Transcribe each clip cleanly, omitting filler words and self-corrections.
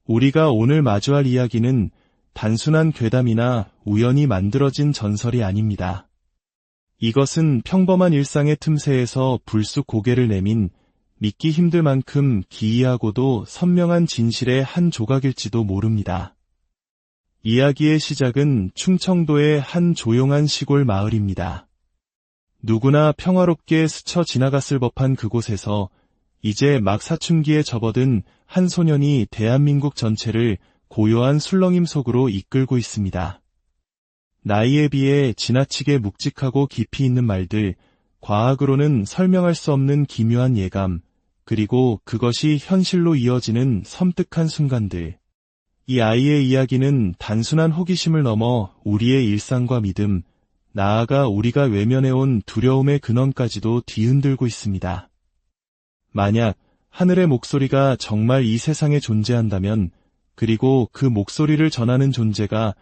우리가 오늘 마주할 이야기는 단순한 괴담이나 우연히 만들어진 전설이 아닙니다. 이것은 평범한 일상의 틈새에서 불쑥 고개를 내민 믿기 힘들 만큼 기이하고도 선명한 진실의 한 조각일지도 모릅니다. 이야기의 시작은 충청도의 한 조용한 시골 마을입니다. 누구나 평화롭게 스쳐 지나갔을 법한 그곳에서 이제 막 사춘기에 접어든 한 소년이 대한민국 전체를 고요한 술렁임 속으로 이끌고 있습니다. 나이에 비해 지나치게 묵직하고 깊이 있는 말들, 과학으로는 설명할 수 없는 기묘한 예감, 그리고 그것이 현실로 이어지는 섬뜩한 순간들. 이 아이의 이야기는 단순한 호기심을 넘어 우리의 일상과 믿음, 나아가 우리가 외면해온 두려움의 근원까지도 뒤흔들고 있습니다. 만약 하늘의 목소리가 정말 이 세상에 존재한다면, 그리고 그 목소리를 전하는 존재가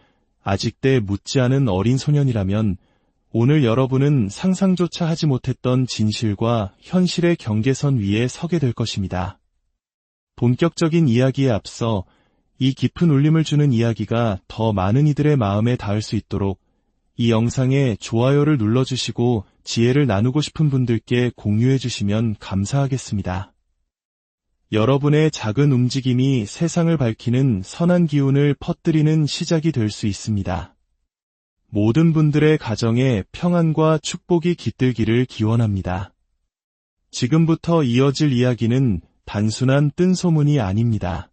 아직도 묻지 않은 어린 소년이라면, 오늘 여러분은 상상조차 하지 못했던 진실과 현실의 경계선 위에 서게 될 것입니다. 본격적인 이야기에 앞서 이 깊은 울림을 주는 이야기가 더 많은 이들의 마음에 닿을 수 있도록 이 영상에 좋아요를 눌러주시고 지혜를 나누고 싶은 분들께 공유해 주시면 감사하겠습니다. 여러분의 작은 움직임이 세상을 밝히는 선한 기운을 퍼뜨리는 시작이 될 수 있습니다. 모든 분들의 가정에 평안과 축복이 깃들기를 기원합니다. 지금부터 이어질 이야기는 단순한 뜬소문이 아닙니다.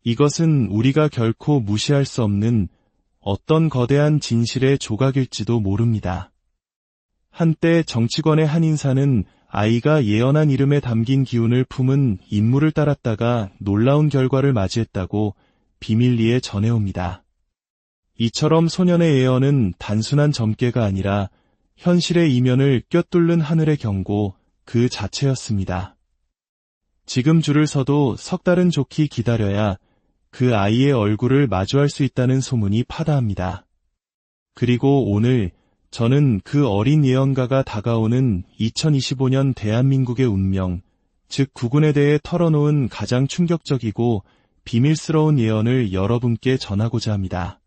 이것은 우리가 결코 무시할 수 없는 어떤 거대한 진실의 조각일지도 모릅니다. 한때 정치권의 한 인사는 아이가 예언한 이름에 담긴 기운을 품은 인물을 따랐다가 놀라운 결과를 맞이했다고 비밀리에 전해옵니다. 이처럼 소년의 예언은 단순한 점괘가 아니라 현실의 이면을 꿰뚫는 하늘의 경고 그 자체였습니다. 지금 줄을 서도 석 달은 좋게 기다려야 그 아이의 얼굴을 마주할 수 있다는 소문이 파다합니다. 그리고 오늘 저는 그 어린 예언가가 다가오는 2025년 대한민국의 운명, 즉 구군에 대해 털어놓은 가장 충격적이고 비밀스러운 예언을 여러분께 전하고자 합니다.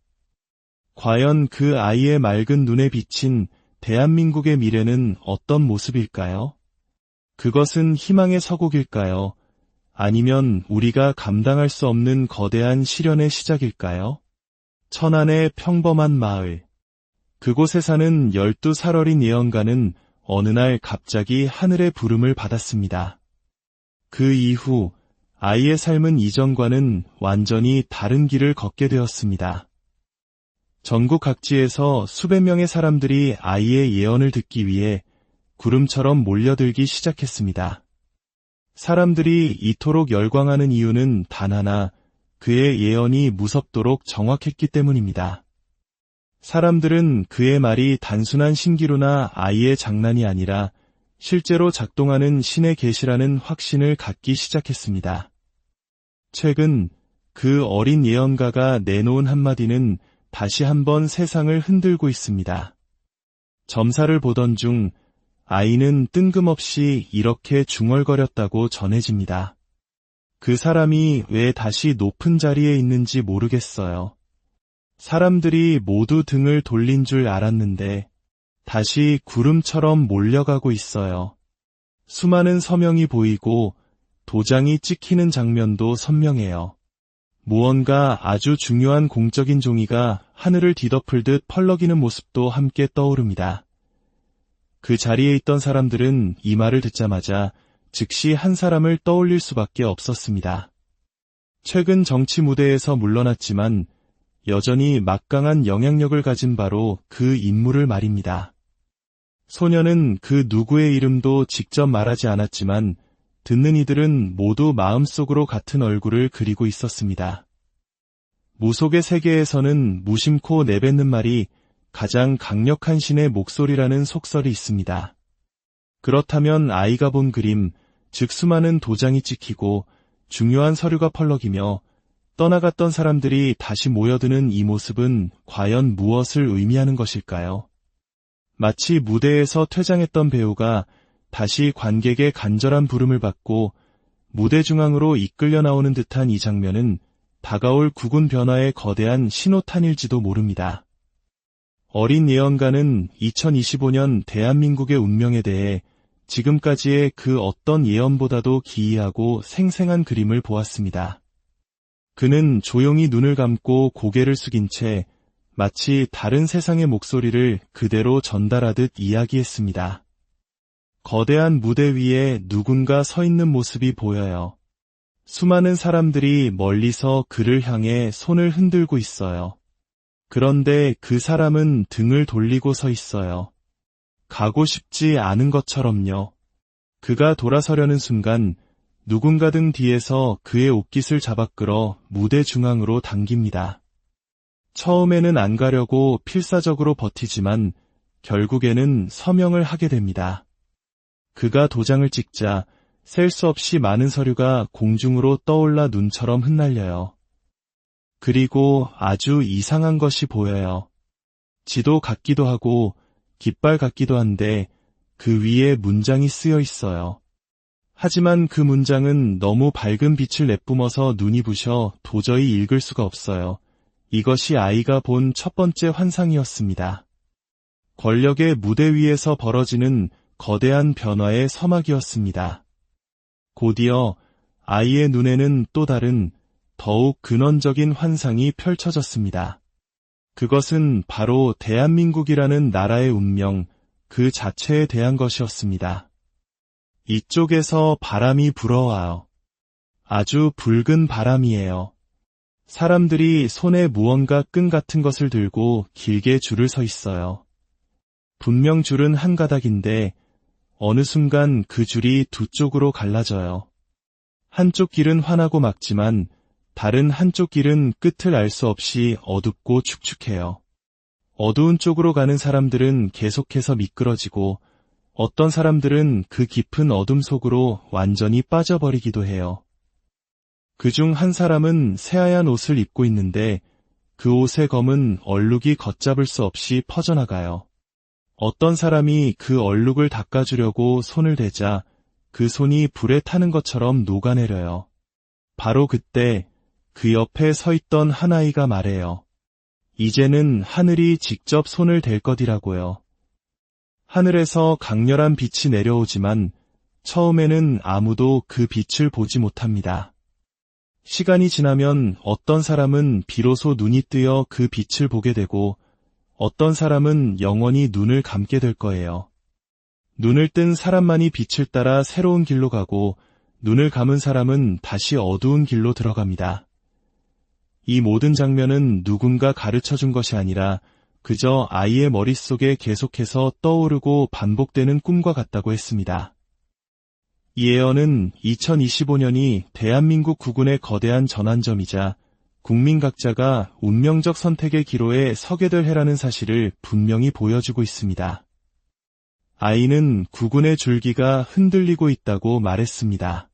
과연 그 아이의 맑은 눈에 비친 대한민국의 미래는 어떤 모습일까요? 그것은 희망의 서곡일까요? 아니면 우리가 감당할 수 없는 거대한 시련의 시작일까요? 천안의 평범한 마을. 그곳에 사는 12살 어린 예언가는 어느 날 갑자기 하늘의 부름을 받았습니다. 그 이후 아이의 삶은 이전과는 완전히 다른 길을 걷게 되었습니다. 전국 각지에서 수백 명의 사람들이 아이의 예언을 듣기 위해 구름처럼 몰려들기 시작했습니다. 사람들이 이토록 열광하는 이유는 단 하나, 그의 예언이 무섭도록 정확했기 때문입니다. 사람들은 그의 말이 단순한 신기루나 아이의 장난이 아니라 실제로 작동하는 신의 계시라는 확신을 갖기 시작했습니다. 최근 그 어린 예언가가 내놓은 한마디는 다시 한번 세상을 흔들고 있습니다. 점사를 보던 중 아이는 뜬금없이 이렇게 중얼거렸다고 전해집니다. 그 사람이 왜 다시 높은 자리에 있는지 모르겠어요. 사람들이 모두 등을 돌린 줄 알았는데 다시 구름처럼 몰려가고 있어요. 수많은 서명이 보이고 도장이 찍히는 장면도 선명해요. 무언가 아주 중요한 공적인 종이가 하늘을 뒤덮을듯 펄럭이는 모습도 함께 떠오릅니다. 그 자리에 있던 사람들은 이 말을 듣자마자 즉시 한 사람을 떠올릴 수밖에 없었습니다. 최근 정치 무대에서 물러났지만 여전히 막강한 영향력을 가진 바로 그 인물을 말입니다. 소년은 그 누구의 이름도 직접 말하지 않았지만 듣는 이들은 모두 마음속으로 같은 얼굴을 그리고 있었습니다. 무속의 세계에서는 무심코 내뱉는 말이 가장 강력한 신의 목소리라는 속설이 있습니다. 그렇다면 아이가 본 그림, 즉 수많은 도장이 찍히고 중요한 서류가 펄럭이며 떠나갔던 사람들이 다시 모여드는 이 모습은 과연 무엇을 의미하는 것일까요? 마치 무대에서 퇴장했던 배우가 다시 관객의 간절한 부름을 받고 무대 중앙으로 이끌려 나오는 듯한 이 장면은 다가올 국운 변화의 거대한 신호탄일지도 모릅니다. 어린 예언가는 2025년 대한민국의 운명에 대해 지금까지의 그 어떤 예언보다도 기이하고 생생한 그림을 보았습니다. 그는 조용히 눈을 감고 고개를 숙인 채 마치 다른 세상의 목소리를 그대로 전달하듯 이야기했습니다. 거대한 무대 위에 누군가 서 있는 모습이 보여요. 수많은 사람들이 멀리서 그를 향해 손을 흔들고 있어요. 그런데 그 사람은 등을 돌리고 서 있어요. 가고 싶지 않은 것처럼요. 그가 돌아서려는 순간 누군가 등 뒤에서 그의 옷깃을 잡아 끌어 무대 중앙으로 당깁니다. 처음에는 안 가려고 필사적으로 버티지만 결국에는 서명을 하게 됩니다. 그가 도장을 찍자 셀 수 없이 많은 서류가 공중으로 떠올라 눈처럼 흩날려요. 그리고 아주 이상한 것이 보여요. 지도 같기도 하고 깃발 같기도 한데 그 위에 문장이 쓰여 있어요. 하지만 그 문장은 너무 밝은 빛을 내뿜어서 눈이 부셔 도저히 읽을 수가 없어요. 이것이 아이가 본 첫 번째 환상이었습니다. 권력의 무대 위에서 벌어지는 거대한 변화의 서막이었습니다. 곧이어 아이의 눈에는 또 다른 더욱 근원적인 환상이 펼쳐졌습니다. 그것은 바로 대한민국이라는 나라의 운명 그 자체에 대한 것이었습니다. 이쪽에서 바람이 불어와요. 아주 붉은 바람이에요. 사람들이 손에 무언가 끈 같은 것을 들고 길게 줄을 서 있어요. 분명 줄은 한 가닥인데 어느 순간 그 줄이 두 쪽으로 갈라져요. 한쪽 길은 환하고 맑지만 다른 한쪽 길은 끝을 알 수 없이 어둡고 축축해요. 어두운 쪽으로 가는 사람들은 계속해서 미끄러지고 어떤 사람들은 그 깊은 어둠 속으로 완전히 빠져버리기도 해요. 그중 한 사람은 새하얀 옷을 입고 있는데 그 옷의 검은 얼룩이 걷잡을 수 없이 퍼져나가요. 어떤 사람이 그 얼룩을 닦아주려고 손을 대자 그 손이 불에 타는 것처럼 녹아내려요. 바로 그때 그 옆에 서 있던 한 아이가 말해요. 이제는 하늘이 직접 손을 댈 것이라고요. 하늘에서 강렬한 빛이 내려오지만 처음에는 아무도 그 빛을 보지 못합니다. 시간이 지나면 어떤 사람은 비로소 눈이 뜨여 그 빛을 보게 되고 어떤 사람은 영원히 눈을 감게 될 거예요. 눈을 뜬 사람만이 빛을 따라 새로운 길로 가고 눈을 감은 사람은 다시 어두운 길로 들어갑니다. 이 모든 장면은 누군가 가르쳐준 것이 아니라 그저 아이의 머릿속에 계속해서 떠오르고 반복되는 꿈과 같다고 했습니다. 이 예언은 2025년이 대한민국 국운의 거대한 전환점이자 국민 각자가 운명적 선택의 기로에 서게 될 해라는 사실을 분명히 보여주고 있습니다. 아이는 국운의 줄기가 흔들리고 있다고 말했습니다.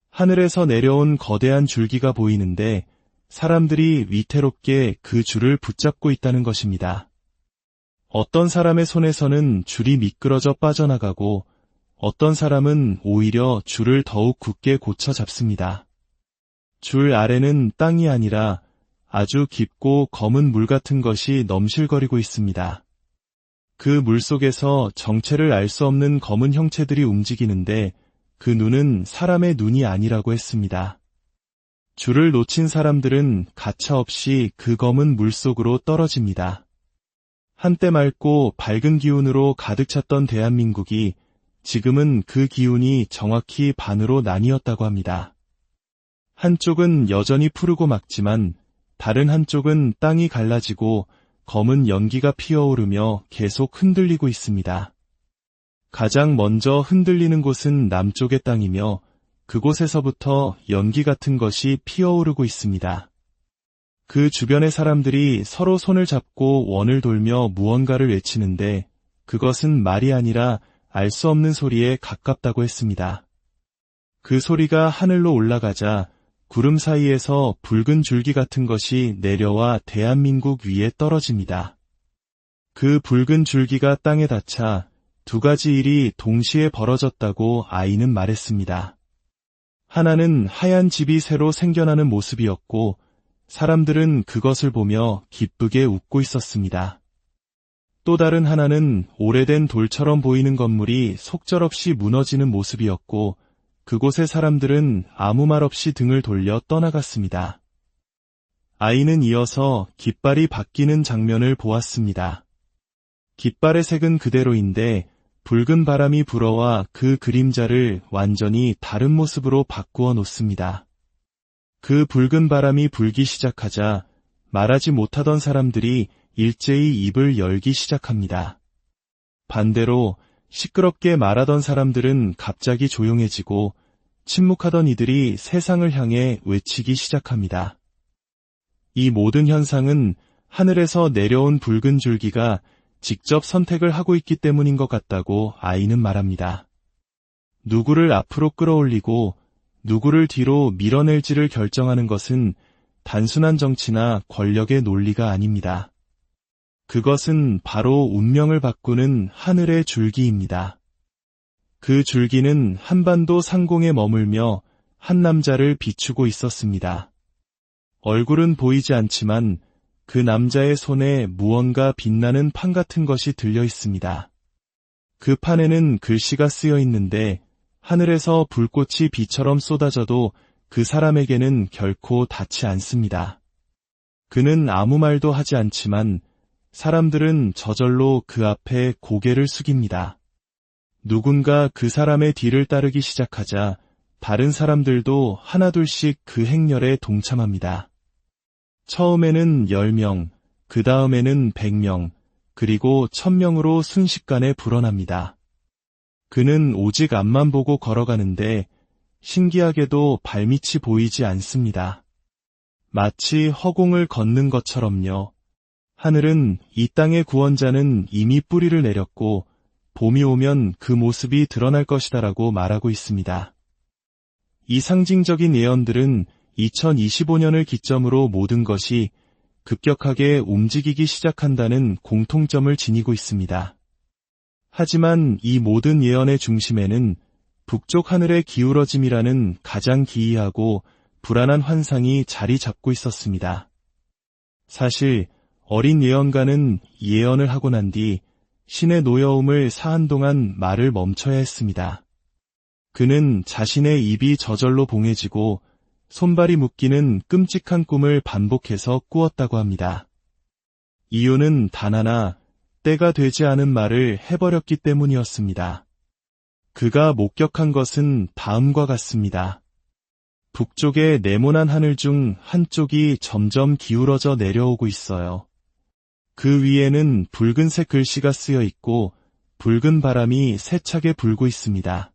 하늘에서 내려온 거대한 줄기가 보이는데 사람들이 위태롭게 그 줄을 붙잡고 있다는 것입니다. 어떤 사람의 손에서는 줄이 미끄러져 빠져나가고 어떤 사람은 오히려 줄을 더욱 굳게 고쳐 잡습니다. 줄 아래는 땅이 아니라 아주 깊고 검은 물 같은 것이 넘실거리고 있습니다. 그 물 속에서 정체를 알 수 없는 검은 형체들이 움직이는데 그 눈은 사람의 눈이 아니라고 했습니다. 줄을 놓친 사람들은 가차없이 그 검은 물 속으로 떨어집니다. 한때 맑고 밝은 기운으로 가득 찼던 대한민국이 지금은 그 기운이 정확히 반으로 나뉘었다고 합니다. 한쪽은 여전히 푸르고 맑지만 다른 한쪽은 땅이 갈라지고 검은 연기가 피어오르며 계속 흔들리고 있습니다. 가장 먼저 흔들리는 곳은 남쪽의 땅이며 그곳에서부터 연기 같은 것이 피어오르고 있습니다. 그 주변의 사람들이 서로 손을 잡고 원을 돌며 무언가를 외치는데 그것은 말이 아니라 알 수 없는 소리에 가깝다고 했습니다. 그 소리가 하늘로 올라가자 구름 사이에서 붉은 줄기 같은 것이 내려와 대한민국 위에 떨어집니다. 그 붉은 줄기가 땅에 닿자 두 가지 일이 동시에 벌어졌다고 아이는 말했습니다. 하나는 하얀 집이 새로 생겨나는 모습이었고 사람들은 그것을 보며 기쁘게 웃고 있었습니다. 또 다른 하나는 오래된 돌처럼 보이는 건물이 속절없이 무너지는 모습이었고 그곳의 사람들은 아무 말 없이 등을 돌려 떠나갔습니다. 아이는 이어서 깃발이 바뀌는 장면을 보았습니다. 깃발의 색은 그대로인데 붉은 바람이 불어와 그 그림자를 완전히 다른 모습으로 바꾸어 놓습니다. 그 붉은 바람이 불기 시작하자 말하지 못하던 사람들이 일제히 입을 열기 시작합니다. 반대로 시끄럽게 말하던 사람들은 갑자기 조용해지고 침묵하던 이들이 세상을 향해 외치기 시작합니다. 이 모든 현상은 하늘에서 내려온 붉은 줄기가 직접 선택을 하고 있기 때문인 것 같다고 아이는 말합니다. 누구를 앞으로 끌어올리고 누구를 뒤로 밀어낼지를 결정하는 것은 단순한 정치나 권력의 논리가 아닙니다. 그것은 바로 운명을 바꾸는 하늘의 줄기입니다. 그 줄기는 한반도 상공에 머물며 한 남자를 비추고 있었습니다. 얼굴은 보이지 않지만 그 남자의 손에 무언가 빛나는 판 같은 것이 들려 있습니다. 그 판에는 글씨가 쓰여 있는데 하늘에서 불꽃이 비처럼 쏟아져도 그 사람에게는 결코 닿지 않습니다. 그는 아무 말도 하지 않지만 사람들은 저절로 그 앞에 고개를 숙입니다. 누군가 그 사람의 뒤를 따르기 시작하자 다른 사람들도 하나둘씩 그 행렬에 동참합니다. 처음에는 10명, 그 다음에는 100명, 그리고 1000명으로 순식간에 불어납니다. 그는 오직 앞만 보고 걸어가는데 신기하게도 발밑이 보이지 않습니다. 마치 허공을 걷는 것처럼요. 하늘은 이 땅의 구원자는 이미 뿌리를 내렸고 봄이 오면 그 모습이 드러날 것이다라고 말하고 있습니다. 이 상징적인 예언들은 2025년을 기점으로 모든 것이 급격하게 움직이기 시작한다는 공통점을 지니고 있습니다. 하지만 이 모든 예언의 중심에는 북쪽 하늘의 기울어짐이라는 가장 기이하고 불안한 환상이 자리 잡고 있었습니다. 사실 어린 예언가는 예언을 하고 난 뒤 신의 노여움을 사한 동안 말을 멈춰야 했습니다. 그는 자신의 입이 저절로 봉해지고 손발이 묶이는 끔찍한 꿈을 반복해서 꾸었다고 합니다. 이유는 단 하나, 때가 되지 않은 말을 해버렸기 때문이었습니다. 그가 목격한 것은 다음과 같습니다. 북쪽의 네모난 하늘 중 한쪽이 점점 기울어져 내려오고 있어요. 그 위에는 붉은색 글씨가 쓰여 있고 붉은 바람이 세차게 불고 있습니다.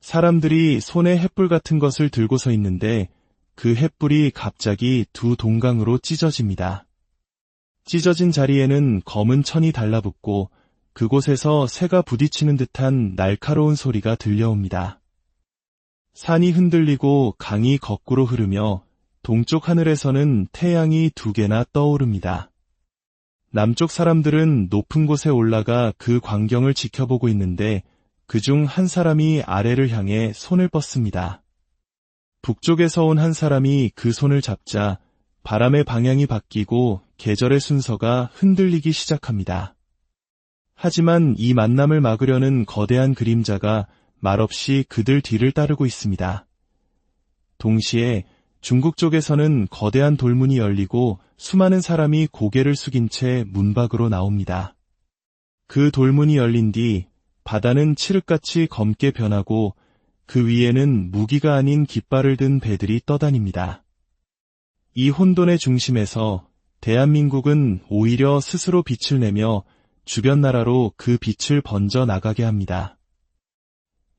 사람들이 손에 횃불 같은 것을 들고 서 있는데 그 횃불이 갑자기 두 동강으로 찢어집니다. 찢어진 자리에는 검은 천이 달라붙고 그곳에서 새가 부딪히는 듯한 날카로운 소리가 들려옵니다. 산이 흔들리고 강이 거꾸로 흐르며 동쪽 하늘에서는 태양이 2개나 떠오릅니다. 남쪽 사람들은 높은 곳에 올라가 그 광경을 지켜보고 있는데 그중 한 사람이 아래를 향해 손을 뻗습니다. 북쪽에서 온 한 사람이 그 손을 잡자 바람의 방향이 바뀌고 계절의 순서가 흔들리기 시작합니다. 하지만 이 만남을 막으려는 거대한 그림자가 말없이 그들 뒤를 따르고 있습니다. 동시에 중국 쪽에서는 거대한 돌문이 열리고 수많은 사람이 고개를 숙인 채 문 밖으로 나옵니다. 그 돌문이 열린 뒤 바다는 칠흑같이 검게 변하고 그 위에는 무기가 아닌 깃발을 든 배들이 떠다닙니다. 이 혼돈의 중심에서 대한민국은 오히려 스스로 빛을 내며 주변 나라로 그 빛을 번져 나가게 합니다.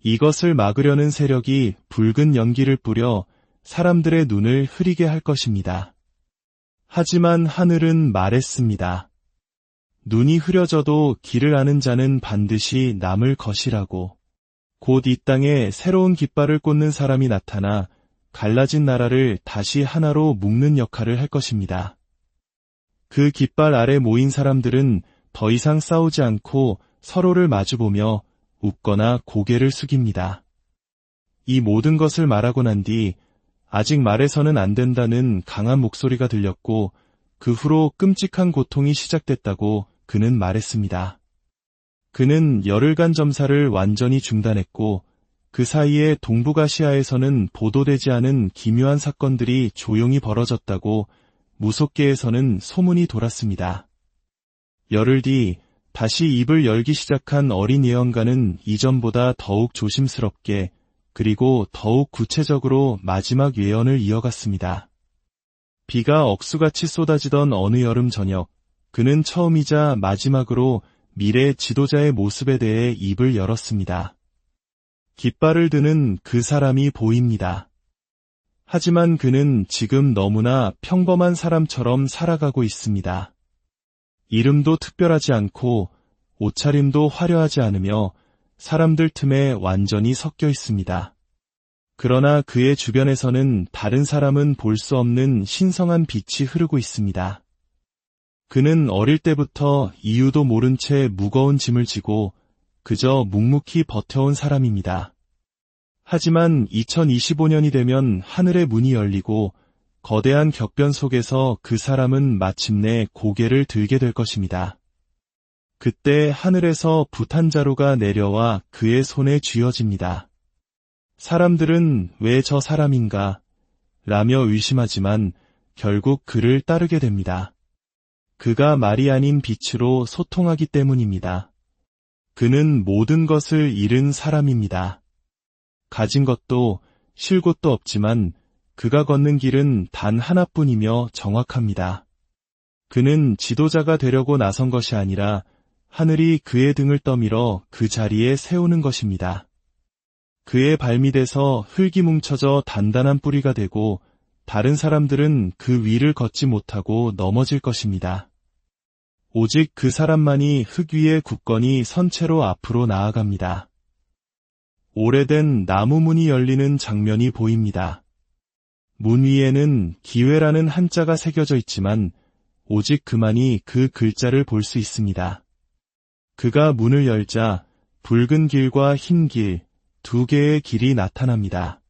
이것을 막으려는 세력이 붉은 연기를 뿌려 사람들의 눈을 흐리게 할 것입니다. 하지만 하늘은 말했습니다. 눈이 흐려져도 길을 아는 자는 반드시 남을 것이라고. 곧 이 땅에 새로운 깃발을 꽂는 사람이 나타나 갈라진 나라를 다시 하나로 묶는 역할을 할 것입니다. 그 깃발 아래 모인 사람들은 더 이상 싸우지 않고 서로를 마주보며 웃거나 고개를 숙입니다. 이 모든 것을 말하고 난 뒤 아직 말해서는 안 된다는 강한 목소리가 들렸고 그 후로 끔찍한 고통이 시작됐다고 그는 말했습니다. 그는 열흘간 점사를 완전히 중단했고 그 사이에 동북아시아에서는 보도되지 않은 기묘한 사건들이 조용히 벌어졌다고 무속계에서는 소문이 돌았습니다. 열흘 뒤 다시 입을 열기 시작한 어린 예언가는 이전보다 더욱 조심스럽게 그리고 더욱 구체적으로 마지막 예언을 이어갔습니다. 비가 억수같이 쏟아지던 어느 여름 저녁, 그는 처음이자 마지막으로 미래 지도자의 모습에 대해 입을 열었습니다. 깃발을 드는 그 사람이 보입니다. 하지만 그는 지금 너무나 평범한 사람처럼 살아가고 있습니다. 이름도 특별하지 않고 옷차림도 화려하지 않으며 사람들 틈에 완전히 섞여 있습니다. 그러나 그의 주변에서는 다른 사람은 볼 수 없는 신성한 빛이 흐르고 있습니다. 그는 어릴 때부터 이유도 모른 채 무거운 짐을 지고 그저 묵묵히 버텨온 사람입니다. 하지만 2025년이 되면 하늘의 문이 열리고 거대한 격변 속에서 그 사람은 마침내 고개를 들게 될 것입니다. 그때 하늘에서 불 한 자루가 내려와 그의 손에 쥐어집니다. 사람들은 왜 저 사람인가? 라며 의심하지만 결국 그를 따르게 됩니다. 그가 말이 아닌 빛으로 소통하기 때문입니다. 그는 모든 것을 잃은 사람입니다. 가진 것도 쉴 곳도 없지만 그가 걷는 길은 단 하나뿐이며 정확합니다. 그는 지도자가 되려고 나선 것이 아니라 하늘이 그의 등을 떠밀어 그 자리에 세우는 것입니다. 그의 발밑에서 흙이 뭉쳐져 단단한 뿌리가 되고 다른 사람들은 그 위를 걷지 못하고 넘어질 것입니다. 오직 그 사람만이 흙 위에 굳건히 선 채로 앞으로 나아갑니다. 오래된 나무 문이 열리는 장면이 보입니다. 문 위에는 기회라는 한자가 새겨져 있지만 오직 그만이 그 글자를 볼 수 있습니다. 그가 문을 열자 붉은 길과 흰 길, 두 개의 길이 나타납니다.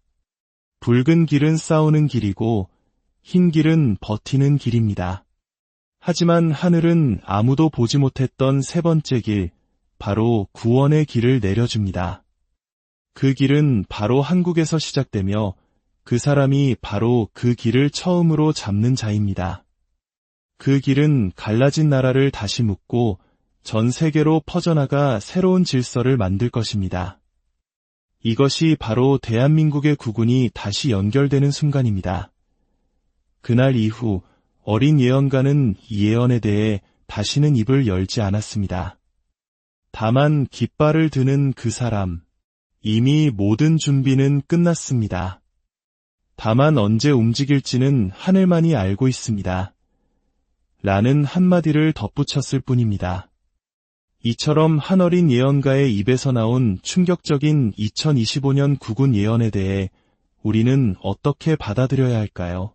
붉은 길은 싸우는 길이고 흰 길은 버티는 길입니다. 하지만 하늘은 아무도 보지 못했던 세 번째 길, 바로 구원의 길을 내려줍니다. 그 길은 바로 한국에서 시작되며 그 사람이 바로 그 길을 처음으로 잡는 자입니다. 그 길은 갈라진 나라를 다시 묶고 전 세계로 퍼져나가 새로운 질서를 만들 것입니다. 이것이 바로 대한민국의 국운이 다시 연결되는 순간입니다. 그날 이후 어린 예언가는 이 예언에 대해 다시는 입을 열지 않았습니다. 다만 깃발을 드는 그 사람, 이미 모든 준비는 끝났습니다. 다만 언제 움직일지는 하늘만이 알고 있습니다. 라는 한마디를 덧붙였을 뿐입니다. 이처럼 한 어린 예언가의 입에서 나온 충격적인 2025년 국운 예언에 대해 우리는 어떻게 받아들여야 할까요?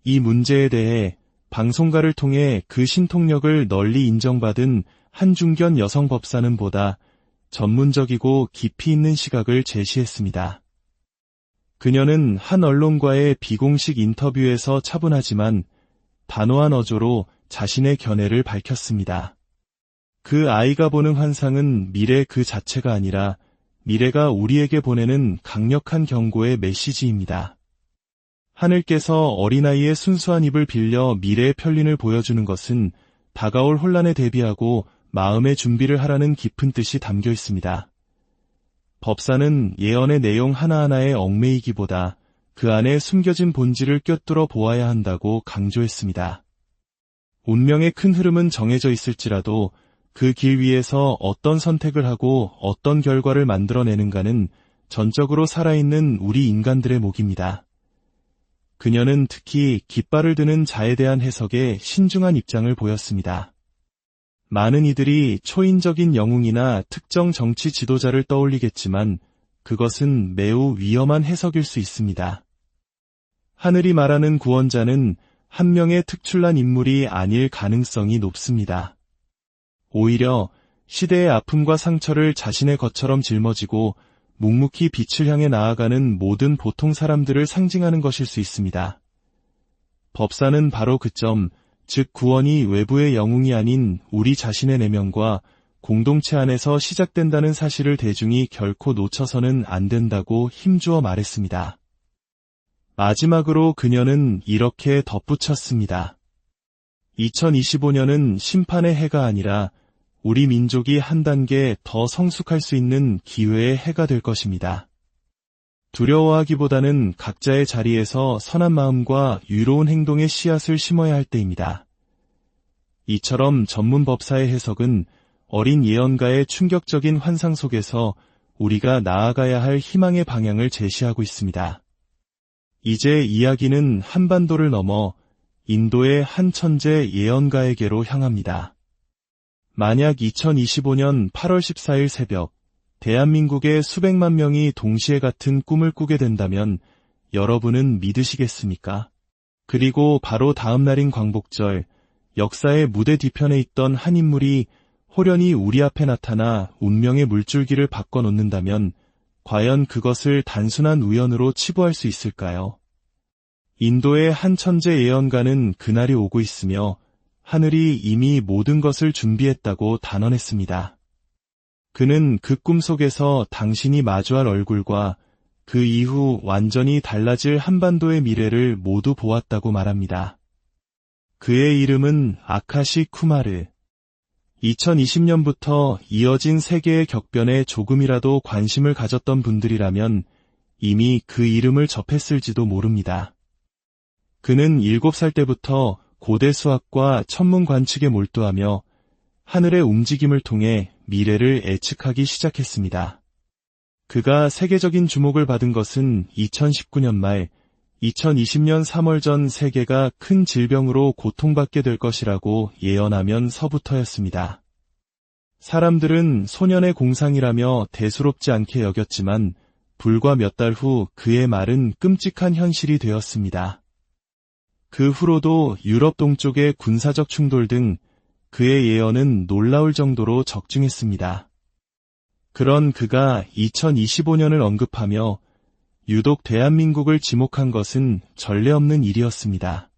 이 문제에 대해 방송가를 통해 그 신통력을 널리 인정받은 한중견 여성 법사는 보다 전문적이고 깊이 있는 시각을 제시했습니다. 그녀는 한 언론과의 비공식 인터뷰에서 차분하지만 단호한 어조로 자신의 견해를 밝혔습니다. 그 아이가 보는 환상은 미래 그 자체가 아니라 미래가 우리에게 보내는 강력한 경고의 메시지입니다. 하늘께서 어린아이의 순수한 입을 빌려 미래의 편린을 보여주는 것은 다가올 혼란에 대비하고 마음의 준비를 하라는 깊은 뜻이 담겨 있습니다. 법사는 예언의 내용 하나하나에 얽매이기보다 그 안에 숨겨진 본질을 꿰뚫어 보아야 한다고 강조했습니다. 운명의 큰 흐름은 정해져 있을지라도 그 길 위에서 어떤 선택을 하고 어떤 결과를 만들어내는가는 전적으로 살아있는 우리 인간들의 몫입니다. 그녀는 특히 깃발을 드는 자에 대한 해석에 신중한 입장을 보였습니다. 많은 이들이 초인적인 영웅이나 특정 정치 지도자를 떠올리겠지만 그것은 매우 위험한 해석일 수 있습니다. 하늘이 말하는 구원자는 한 명의 특출난 인물이 아닐 가능성이 높습니다. 오히려 시대의 아픔과 상처를 자신의 것처럼 짊어지고 묵묵히 빛을 향해 나아가는 모든 보통 사람들을 상징하는 것일 수 있습니다. 법사는 바로 그 점, 즉 구원이 외부의 영웅이 아닌 우리 자신의 내면과 공동체 안에서 시작된다는 사실을 대중이 결코 놓쳐서는 안 된다고 힘주어 말했습니다. 마지막으로 그녀는 이렇게 덧붙였습니다. 2025년은 심판의 해가 아니라 우리 민족이 한 단계 더 성숙할 수 있는 기회의 해가 될 것입니다. 두려워하기보다는 각자의 자리에서 선한 마음과 유로운 행동의 씨앗을 심어야 할 때입니다. 이처럼 전문 법사의 해석은 어린 예언가의 충격적인 환상 속에서 우리가 나아가야 할 희망의 방향을 제시하고 있습니다. 이제 이야기는 한반도를 넘어 인도의 한 천재 예언가에게로 향합니다. 만약 2025년 8월 14일 새벽, 대한민국의 수백만 명이 동시에 같은 꿈을 꾸게 된다면 여러분은 믿으시겠습니까? 그리고 바로 다음 날인 광복절, 역사의 무대 뒤편에 있던 한 인물이 호련히 우리 앞에 나타나 운명의 물줄기를 바꿔놓는다면 과연 그것을 단순한 우연으로 치부할 수 있을까요? 인도의 한 천재 예언가는 그날이 오고 있으며 하늘이 이미 모든 것을 준비했다고 단언했습니다. 그는 그 꿈 속에서 당신이 마주할 얼굴과 그 이후 완전히 달라질 한반도의 미래를 모두 보았다고 말합니다. 그의 이름은 아카시 쿠마르. 2020년부터 이어진 세계의 격변에 조금이라도 관심을 가졌던 분들이라면 이미 그 이름을 접했을지도 모릅니다. 그는 7살 때부터 고대 수학과 천문 관측에 몰두하며 하늘의 움직임을 통해 미래를 예측하기 시작했습니다. 그가 세계적인 주목을 받은 것은 2019년 말 2020년 3월 전 세계가 큰 질병으로 고통받게 될 것이라고 예언하면서부터였습니다. 사람들은 소년의 공상이라며 대수롭지 않게 여겼지만 불과 몇 달 후 그의 말은 끔찍한 현실이 되었습니다. 그 후로도 유럽 동쪽의 군사적 충돌 등 그의 예언은 놀라울 정도로 적중했습니다. 그런 그가 2025년을 언급하며 유독 대한민국을 지목한 것은 전례 없는 일이었습니다.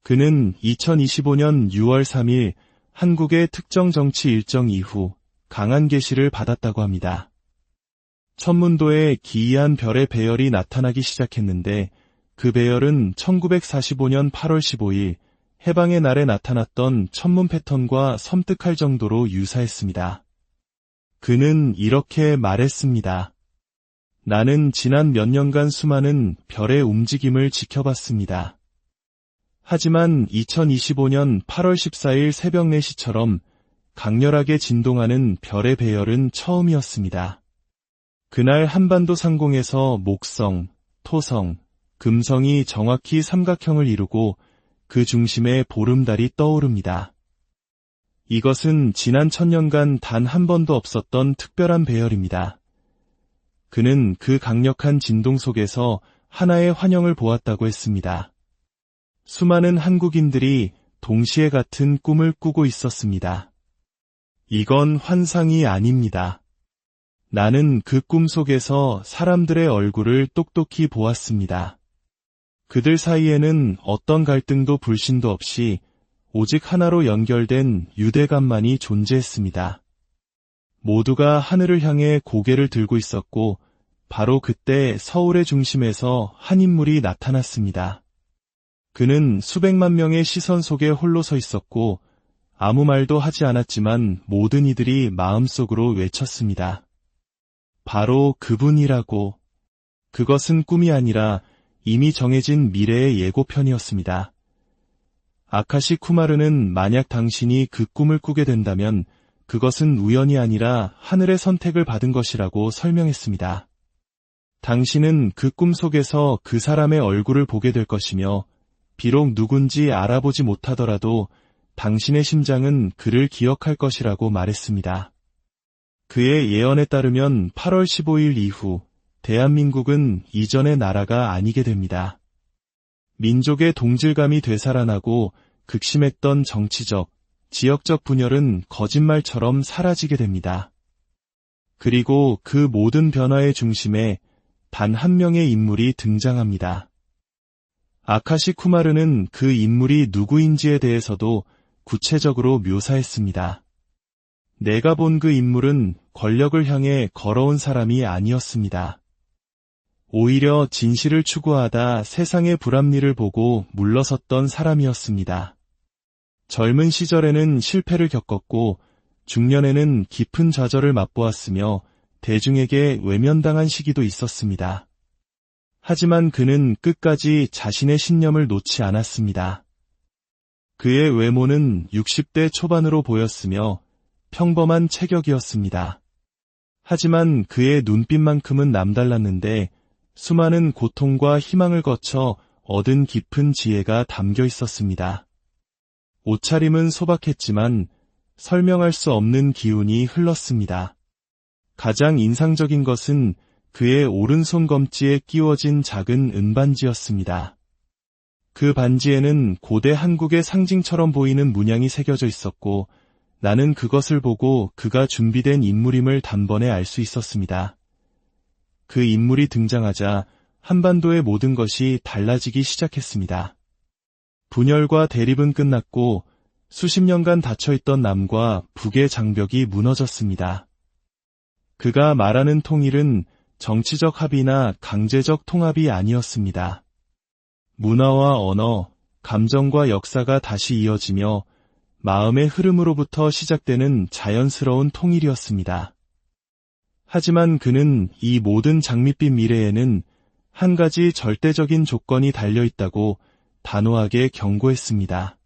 그는 2025년 6월 3일 한국의 특정 정치 일정 이후 강한 계시를 받았다고 합니다. 천문도에 기이한 별의 배열이 나타나기 시작했는데 그 배열은 1945년 8월 15일 해방의 날에 나타났던 천문 패턴과 섬뜩할 정도로 유사했습니다. 그는 이렇게 말했습니다. 나는 지난 몇 년간 수많은 별의 움직임을 지켜봤습니다. 하지만 2025년 8월 14일 새벽 4시처럼 강렬하게 진동하는 별의 배열은 처음이었습니다. 그날 한반도 상공에서 목성, 토성, 금성이 정확히 삼각형을 이루고 그 중심에 보름달이 떠오릅니다. 이것은 지난 1000년간 단 한 번도 없었던 특별한 배열입니다. 그는 그 강력한 진동 속에서 하나의 환영을 보았다고 했습니다. 수많은 한국인들이 동시에 같은 꿈을 꾸고 있었습니다. 이건 환상이 아닙니다. 나는 그 꿈 속에서 사람들의 얼굴을 똑똑히 보았습니다. 그들 사이에는 어떤 갈등도 불신도 없이 오직 하나로 연결된 유대감만이 존재했습니다. 모두가 하늘을 향해 고개를 들고 있었고 바로 그때 서울의 중심에서 한 인물이 나타났습니다. 그는 수백만 명의 시선 속에 홀로 서 있었고 아무 말도 하지 않았지만 모든 이들이 마음속으로 외쳤습니다. 바로 그분이라고. 그것은 꿈이 아니라 이미 정해진 미래의 예고편이었습니다. 아카시 쿠마르는 만약 당신이 그 꿈을 꾸게 된다면 그것은 우연이 아니라 하늘의 선택을 받은 것이라고 설명했습니다. 당신은 그 꿈 속에서 그 사람의 얼굴을 보게 될 것이며 비록 누군지 알아보지 못하더라도 당신의 심장은 그를 기억할 것이라고 말했습니다. 그의 예언에 따르면 8월 15일 이후 대한민국은 이전의 나라가 아니게 됩니다. 민족의 동질감이 되살아나고 극심했던 정치적, 지역적 분열은 거짓말처럼 사라지게 됩니다. 그리고 그 모든 변화의 중심에 단 한 명의 인물이 등장합니다. 아카시 쿠마르는 그 인물이 누구인지에 대해서도 구체적으로 묘사했습니다. 내가 본 그 인물은 권력을 향해 걸어온 사람이 아니었습니다. 오히려 진실을 추구하다 세상의 불합리를 보고 물러섰던 사람이었습니다. 젊은 시절에는 실패를 겪었고 중년에는 깊은 좌절을 맛보았으며 대중에게 외면당한 시기도 있었습니다. 하지만 그는 끝까지 자신의 신념을 놓지 않았습니다. 그의 외모는 60대 초반으로 보였으며 평범한 체격이었습니다. 하지만 그의 눈빛만큼은 남달랐는데 수많은 고통과 희망을 거쳐 얻은 깊은 지혜가 담겨 있었습니다. 옷차림은 소박했지만 설명할 수 없는 기운이 흘렀습니다. 가장 인상적인 것은 그의 오른손 검지에 끼워진 작은 은반지였습니다. 그 반지에는 고대 한국의 상징처럼 보이는 문양이 새겨져 있었고 나는 그것을 보고 그가 준비된 인물임을 단번에 알 수 있었습니다. 그 인물이 등장하자 한반도의 모든 것이 달라지기 시작했습니다. 분열과 대립은 끝났고 수십 년간 닫혀있던 남과 북의 장벽이 무너졌습니다. 그가 말하는 통일은 정치적 합의나 강제적 통합이 아니었습니다. 문화와 언어, 감정과 역사가 다시 이어지며 마음의 흐름으로부터 시작되는 자연스러운 통일이었습니다. 하지만 그는 이 모든 장밋빛 미래에는 한 가지 절대적인 조건이 달려있다고 단호하게 경고했습니다.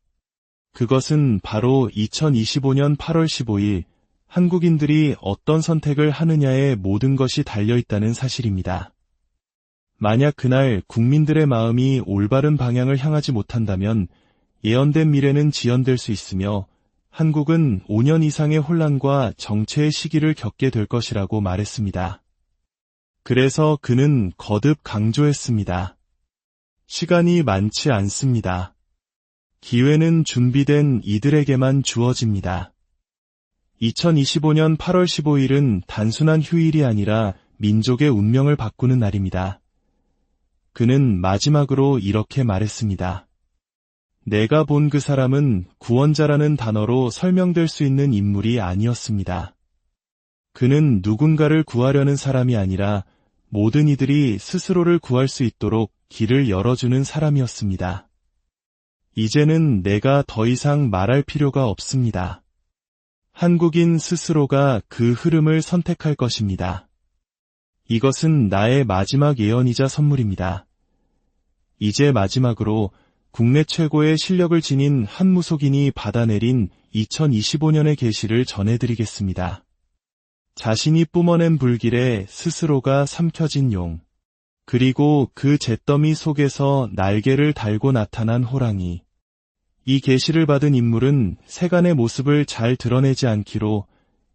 그것은 바로 2025년 8월 15일 한국인들이 어떤 선택을 하느냐에 모든 것이 달려있다는 사실입니다. 만약 그날 국민들의 마음이 올바른 방향을 향하지 못한다면 예언된 미래는 지연될 수 있으며 한국은 5년 이상의 혼란과 정체의 시기를 겪게 될 것이라고 말했습니다. 그래서 그는 거듭 강조했습니다. 시간이 많지 않습니다. 기회는 준비된 이들에게만 주어집니다. 2025년 8월 15일은 단순한 휴일이 아니라 민족의 운명을 바꾸는 날입니다. 그는 마지막으로 이렇게 말했습니다. 내가 본 그 사람은 구원자라는 단어로 설명될 수 있는 인물이 아니었습니다. 그는 누군가를 구하려는 사람이 아니라 모든 이들이 스스로를 구할 수 있도록 길을 열어주는 사람이었습니다. 이제는 내가 더 이상 말할 필요가 없습니다. 한국인 스스로가 그 흐름을 선택할 것입니다. 이것은 나의 마지막 예언이자 선물입니다. 이제 마지막으로 국내 최고의 실력을 지닌 한 무속인이 받아내린 2025년의 계시를 전해드리겠습니다. 자신이 뿜어낸 불길에 스스로가 삼켜진 용, 그리고 그 잿더미 속에서 날개를 달고 나타난 호랑이. 이 계시를 받은 인물은 세간의 모습을 잘 드러내지 않기로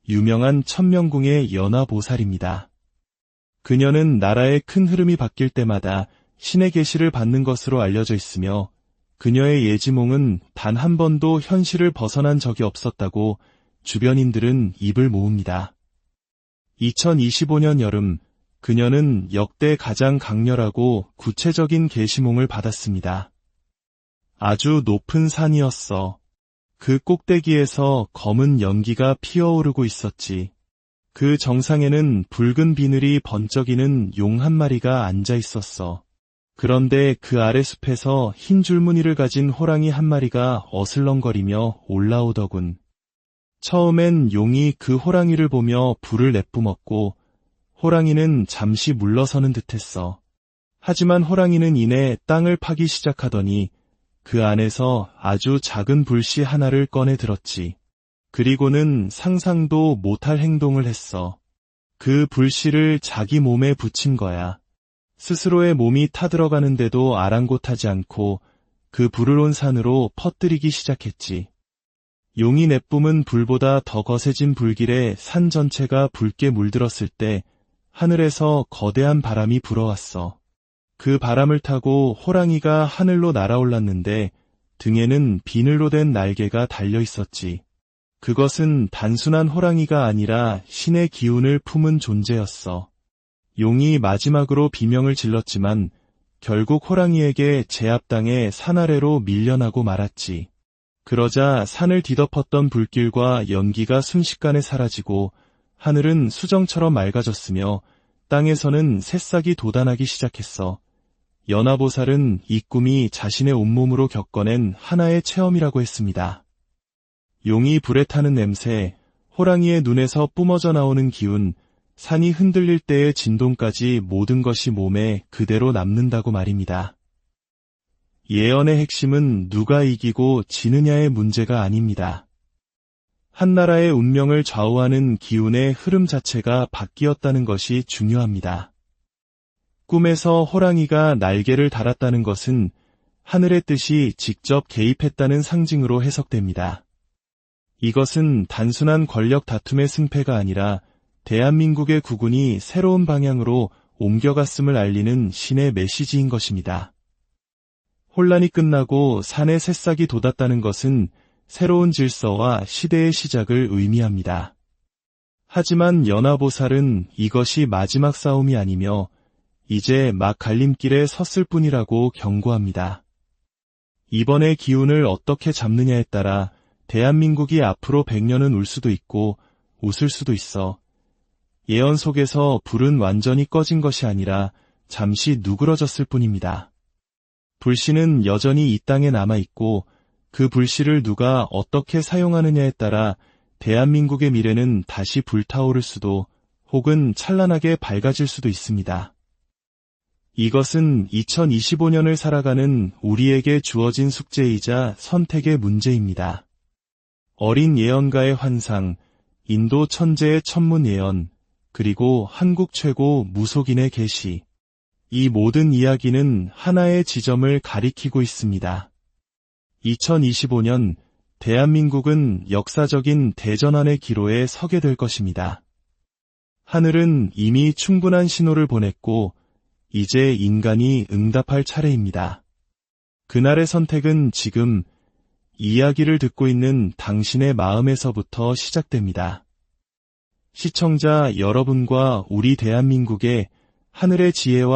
유명한 천명궁의 연화보살입니다. 그녀는 나라의 큰 흐름이 바뀔 때마다 신의 계시를 받는 것으로 알려져 있으며 그녀의 예지몽은 단 한 번도 현실을 벗어난 적이 없었다고 주변인들은 입을 모읍니다. 2025년 여름, 그녀는 역대 가장 강렬하고 구체적인 계시몽을 받았습니다. 아주 높은 산이었어. 그 꼭대기에서 검은 연기가 피어오르고 있었지. 그 정상에는 붉은 비늘이 번쩍이는 용 한 마리가 앉아 있었어. 그런데 그 아래 숲에서 흰 줄무늬를 가진 호랑이 한 마리가 어슬렁거리며 올라오더군. 처음엔 용이 그 호랑이를 보며 불을 내뿜었고 호랑이는 잠시 물러서는 듯했어. 하지만 호랑이는 이내 땅을 파기 시작하더니 그 안에서 아주 작은 불씨 하나를 꺼내 들었지. 그리고는 상상도 못할 행동을 했어. 그 불씨를 자기 몸에 붙인 거야. 스스로의 몸이 타들어가는데도 아랑곳하지 않고 그 불을 온 산으로 퍼뜨리기 시작했지. 용이 내뿜은 불보다 더 거세진 불길에 산 전체가 붉게 물들었을 때 하늘에서 거대한 바람이 불어왔어. 그 바람을 타고 호랑이가 하늘로 날아올랐는데 등에는 비늘로 된 날개가 달려 있었지. 그것은 단순한 호랑이가 아니라 신의 기운을 품은 존재였어. 용이 마지막으로 비명을 질렀지만 결국 호랑이에게 제압당해 산 아래로 밀려나고 말았지. 그러자 산을 뒤덮었던 불길과 연기가 순식간에 사라지고 하늘은 수정처럼 맑아졌으며 땅에서는 새싹이 돋아나기 시작했어. 연화보살은 이 꿈이 자신의 온몸으로 겪어낸 하나의 체험이라고 했습니다. 용이 불에 타는 냄새, 호랑이의 눈에서 뿜어져 나오는 기운, 산이 흔들릴 때의 진동까지 모든 것이 몸에 그대로 남는다고 말입니다. 예언의 핵심은 누가 이기고 지느냐의 문제가 아닙니다. 한 나라의 운명을 좌우하는 기운의 흐름 자체가 바뀌었다는 것이 중요합니다. 꿈에서 호랑이가 날개를 달았다는 것은 하늘의 뜻이 직접 개입했다는 상징으로 해석됩니다. 이것은 단순한 권력 다툼의 승패가 아니라 대한민국의 국운이 새로운 방향으로 옮겨갔음을 알리는 신의 메시지인 것입니다. 혼란이 끝나고 산에 새싹이 돋았다는 것은 새로운 질서와 시대의 시작을 의미합니다. 하지만 연화보살은 이것이 마지막 싸움이 아니며 이제 막 갈림길에 섰을 뿐이라고 경고합니다. 이번의 기운을 어떻게 잡느냐에 따라 대한민국이 앞으로 100년은 울 수도 있고 웃을 수도 있어. 예언 속에서 불은 완전히 꺼진 것이 아니라 잠시 누그러졌을 뿐입니다. 불씨는 여전히 이 땅에 남아있고 그 불씨를 누가 어떻게 사용하느냐에 따라 대한민국의 미래는 다시 불타오를 수도 혹은 찬란하게 밝아질 수도 있습니다. 이것은 2025년을 살아가는 우리에게 주어진 숙제이자 선택의 문제입니다. 어린 예언가의 환상, 인도 천재의 천문 예언, 그리고 한국 최고 무속인의 계시. 이 모든 이야기는 하나의 지점을 가리키고 있습니다. 2025년 대한민국은 역사적인 대전환의 기로에 서게 될 것입니다. 하늘은 이미 충분한 신호를 보냈고 이제 인간이 응답할 차례입니다. 그날의 선택은 지금 이야기를 듣고 있는 당신의 마음에서부터 시작됩니다. 시청자 여러분과 우리 대한민국의 하늘의 지혜와